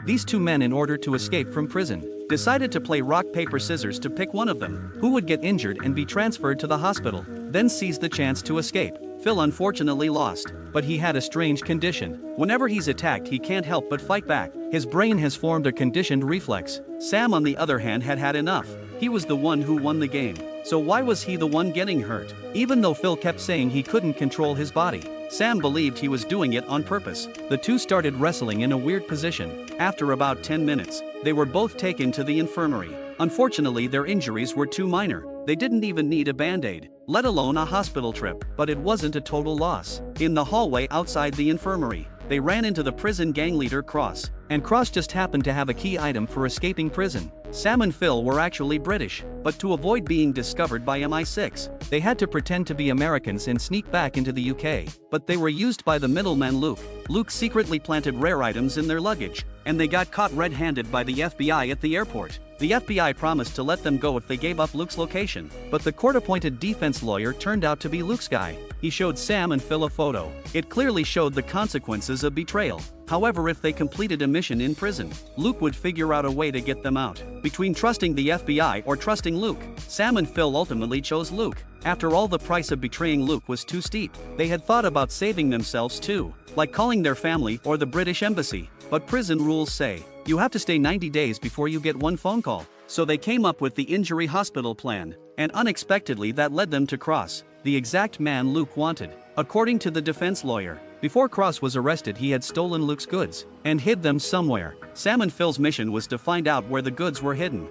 These two men, in order to escape from prison, decided to play rock paper scissors to pick one of them, who would get injured and be transferred to the hospital, then seize the chance to escape. Phil unfortunately lost, but he had a strange condition. Whenever he's attacked, he can't help but fight back. His brain has formed a conditioned reflex. Sam, on the other hand, had had enough. He was the one who won the game. So why was he the one getting hurt? Even though Phil kept saying he couldn't control his body, Sam believed he was doing it on purpose. The two started wrestling in a weird position. After about 10 minutes, they were both taken to the infirmary. Unfortunately, their injuries were too minor. They didn't even need a band-aid, let alone a hospital trip. But it wasn't a total loss. In the hallway outside the infirmary, they ran into the prison gang leader Cross, and Cross just happened to have a key item for escaping prison. Sam and Phil were actually British, but to avoid being discovered by MI6, they had to pretend to be Americans and sneak back into the UK. But they were used by the middleman Luke. Luke secretly planted rare items in their luggage, and they got caught red-handed by the FBI at the airport. The FBI promised to let them go if they gave up Luke's location, but the court-appointed defense lawyer turned out to be Luke's guy. He showed Sam and Phil a photo. It clearly showed the consequences of betrayal. However, if they completed a mission in prison, Luke would figure out a way to get them out. Between trusting the FBI or trusting Luke, Sam and Phil ultimately chose Luke. After all, the price of betraying Luke was too steep. They had thought about saving themselves too, like calling their family or the British embassy. But prison rules say, you have to stay 90 days before you get one phone call. So they came up with the injury hospital plan, and unexpectedly that led them to Cross, the exact man Luke wanted. According to the defense lawyer, before Cross was arrested, he had stolen Luke's goods and hid them somewhere. Sam and Phil's mission was to find out where the goods were hidden.